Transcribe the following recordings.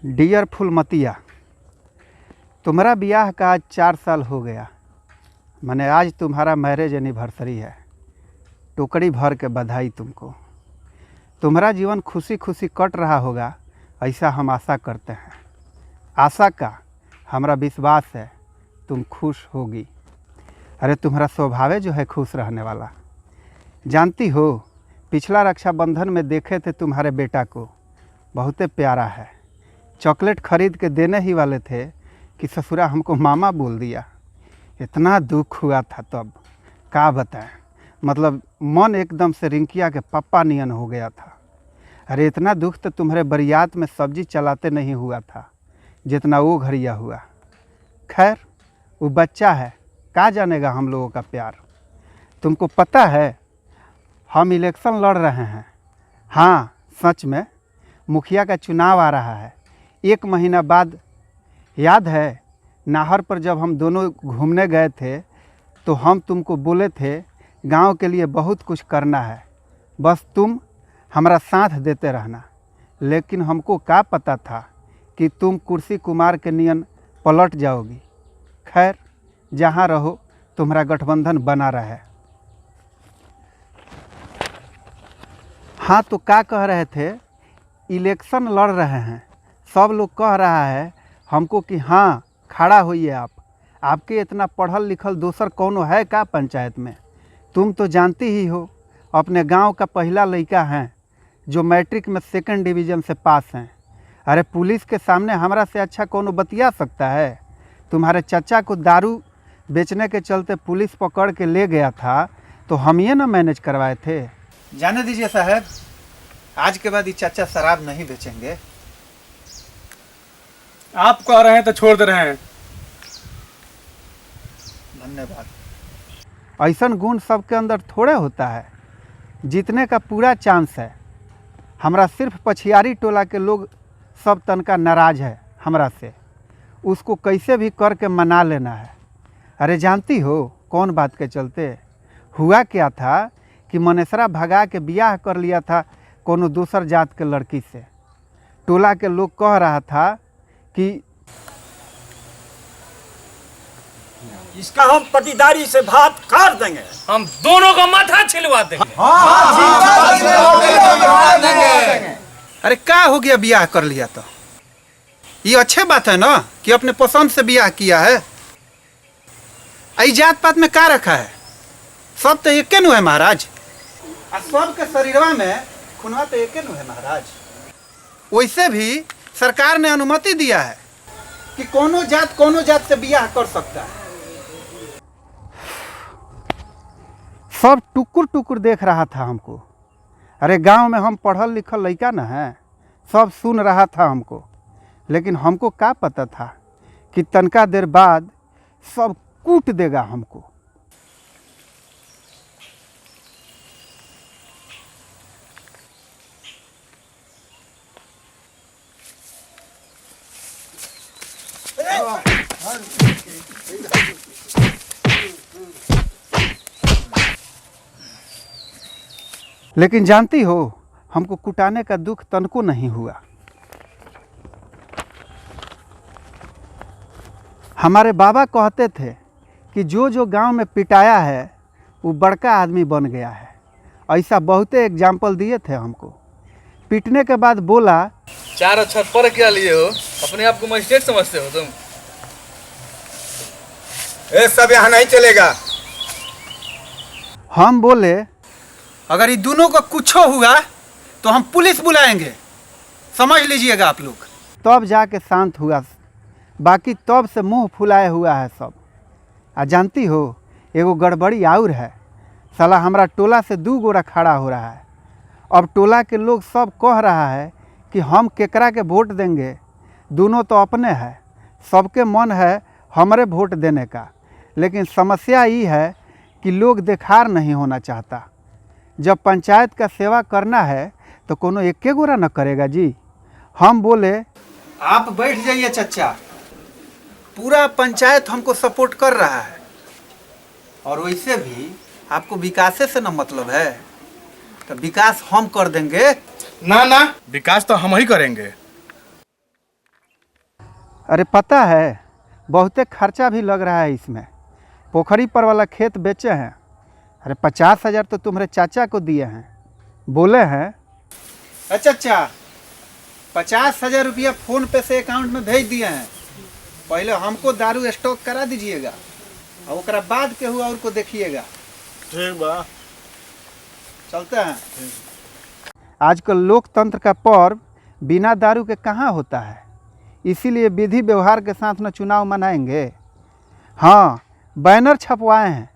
Dear Phulmatiya, तुम्हारा ब्याह का आज 4 साल हो गया। मैंने आज तुम्हारा मैरिज एनिवर्सरी है। टोकरी भर के बधाई तुमको। तुम्हारा जीवन खुशी खुशी कट रहा होगा, ऐसा हम आशा करते हैं। आशा का हमारा विश्वास है तुम खुश होगी। अरे तुम्हारा स्वभाव जो है खुश रहने वाला। जानती हो, पिछला रक्षाबंधन में देखे थे तुम्हारे बेटा को, बहुत प्यारा है। चॉकलेट खरीद के देने ही वाले थे कि ससुरा हमको मामा बोल दिया। इतना दुख हुआ था तब, क्या बताएं। मतलब मन एकदम से रिंकिया के पप्पा नियन हो गया था। अरे इतना दुख तो तुम्हारे बरियात में सब्जी चलाते नहीं हुआ था जितना वो घड़िया हुआ। खैर, वो बच्चा है, क्या जानेगा हम लोगों का प्यार। तुमको पता है हम इलेक्शन लड़ रहे हैं। हाँ, सच में मुखिया का चुनाव आ रहा है 1 महीना बाद। याद है नाहर पर जब हम दोनों घूमने गए थे तो हम तुमको बोले थे गांव के लिए बहुत कुछ करना है, बस तुम हमारा साथ देते रहना। लेकिन हमको क्या पता था कि तुम कुर्सी कुमार के नियन पलट जाओगी। खैर, जहाँ रहो तुम्हारा गठबंधन बना रहे। हाँ, तो क्या कह रहे थे, इलेक्शन लड़ रहे हैं। सब लोग कह रहा है हमको कि हाँ खड़ा होइए आप। आपके इतना पढ़ल लिखल दोसर कौनो है क्या पंचायत में। तुम तो जानती ही हो, अपने गांव का पहला लड़का हैं जो मैट्रिक में 2nd डिवीज़न से पास हैं। अरे पुलिस के सामने हमरा से अच्छा कौनो बतिया सकता है। तुम्हारे चचा को दारू बेचने के चलते पुलिस पकड़ के ले गया था तो हम ये ना मैनेज करवाए थे। जाने दीजिए साहब, आज के बाद ये चाचा शराब नहीं बेचेंगे। आप कह रहे हैं तो छोड़ दे रहे हैं। धन्यवाद। ऐसा गुण सबके अंदर थोड़े होता है। जीतने का पूरा चांस है। हमरा सिर्फ पछियारी टोला के लोग सब तनका नाराज है हमरा से। उसको कैसे भी करके मना लेना है। अरे जानती हो कौन बात के चलते हुआ क्या था कि मनेसरा भगा के ब्याह कर लिया था कोनो दूसर जात के लड़की से। टोला के लोग कह रहा था कि इसका हम पटीदारी से भात काट देंगे। हम दोनों का माथा छिलवा देंगे। अरे क्या हो गया, ब्याह कर लिया तो ये अच्छे बात है ना कि अपने पसंद से ब्याह किया है। आई जात पात में क्या रखा है, सब तो एक नु है महाराज। सबके शरीरवा में खुनवा तो एक नु है महाराज। वैसे भी सरकार ने अनुमति दिया है कि कोनो जात से ब्याह कर सकता है। सब टुकुर टुकुर देख रहा था हमको। अरे गांव में हम पढ़ल लिखल लड़का न है, सब सुन रहा था हमको। लेकिन हमको क्या पता था कि तनका देर बाद सब कूट देगा हमको। लेकिन जानती हो, हमको कुटाने का दुख तनको नहीं हुआ। हमारे बाबा कहते थे कि जो गांव में पिटाया है वो बड़का आदमी बन गया है। ऐसा बहुते एग्जाम्पल दिए थे हमको। पीटने के बाद बोला, 4 अक्षर पढ़ क्या लिए हो, अपने आप को मजिस्ट्रेट समझते हो तुम। ये सब यहाँ नहीं चलेगा। हम बोले अगर ये दोनों को कुछ हुआ तो हम पुलिस बुलाएंगे, समझ लीजिएगा आप लोग। तब जाके शांत हुआ, बाकी तब से मुंह फुलाए हुआ है सब। आ जानती हो, एगो गड़बड़ी और है। साला हमरा टोला से 2 गोरा खड़ा हो रहा है। अब टोला के लोग सब कह रहा है कि हम केकरा के वोट देंगे। दोनों तो अपने हैं, सबके मन है हमारे वोट देने का। लेकिन समस्या ये है कि लोग देखार नहीं होना चाहता। जब पंचायत का सेवा करना है तो कोनो एक गोरा न करेगा जी। हम बोले आप बैठ जाइए चचा, पूरा पंचायत हमको सपोर्ट कर रहा है। और वैसे भी आपको विकास से न मतलब है, तो विकास हम कर देंगे। ना ना, विकास तो हम ही करेंगे। अरे पता है, बहुते खर्चा भी लग रहा है इसमें। पोखरी पर वाला खेत बेचे हैं। अरे 50,000 तो तुम्हारे चाचा को दिए हैं, बोले हैं। अच्छा चाचा, 50,000 रुपया फ़ोन पे से अकाउंट में भेज दिए हैं। पहले हमको दारू स्टॉक करा दीजिएगा और उसके बाद के हुआ और को देखिएगा। ठीक बा। चलते हैं। आजकल लोकतंत्र का पर्व बिना दारू के कहाँ होता है, इसीलिए विधि व्यवहार के साथ न चुनाव मनाएंगे। हाँ, बैनर छपवाए हैं,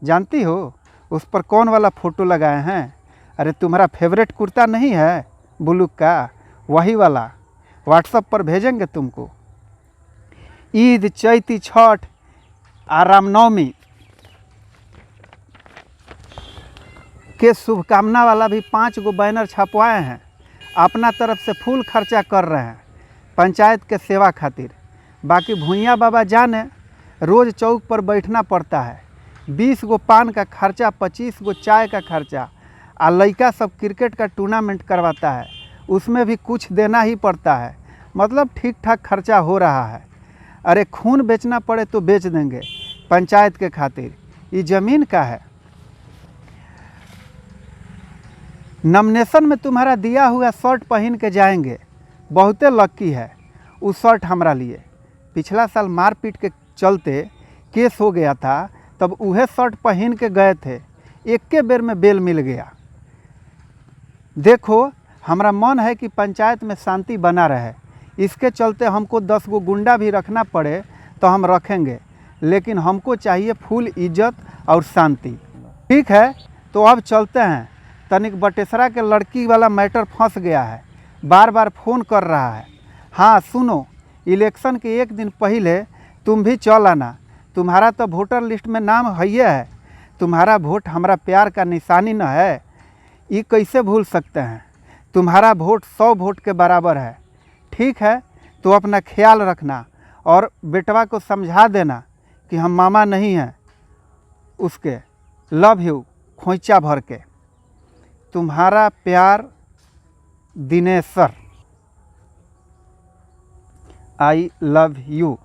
जानती हो उस पर कौन वाला फ़ोटो लगाए हैं? अरे तुम्हारा फेवरेट कुर्ता नहीं है ब्लू का, वही वाला। व्हाट्सएप पर भेजेंगे तुमको। ईद, चैती, छठ और रामनवमी के शुभकामना वाला भी 5 गो बैनर छपवाए हैं। अपना तरफ से फुल खर्चा कर रहे हैं पंचायत के सेवा खातिर। बाकी भूइया बाबा जाने, रोज़ चौक पर बैठना पड़ता है। 20 गो पान का खर्चा, 25 गो चाय का खर्चा। आ लड़का सब क्रिकेट का टूर्नामेंट करवाता है, उसमें भी कुछ देना ही पड़ता है। मतलब ठीक ठाक खर्चा हो रहा है। अरे खून बेचना पड़े तो बेच देंगे पंचायत के खातिर, ये ज़मीन का है। नॉमिनेशन में तुम्हारा दिया हुआ शर्ट पहन के जाएंगे, बहुते लक्की है उस शर्ट हमारा लिए। पिछला साल मारपीट के चलते केस हो गया था, तब वह शर्ट पहन के गए थे, एक के बेर में बेल मिल गया। देखो, हमारा मन है कि पंचायत में शांति बना रहे, इसके चलते हमको 10 गो गुंडा भी रखना पड़े तो हम रखेंगे, लेकिन हमको चाहिए फुल इज्जत और शांति। ठीक है, तो अब चलते हैं। तनिक बटेसरा के लड़की वाला मैटर फंस गया है, बार बार फ़ोन कर रहा है। हाँ सुनो, इलेक्शन के एक दिन पहले तुम भी चल आना। तुम्हारा तो वोटर लिस्ट में नाम है। तुम्हारा वोट हमारा प्यार का निशानी न है, ये कैसे भूल सकते हैं? तुम्हारा वोट 100 वोट के बराबर है। ठीक है, तो अपना ख्याल रखना और बेटवा को समझा देना कि हम मामा नहीं हैं उसके। लव यू, खोइचा भर के। तुम्हारा प्यार, Dinesh sir. I love you.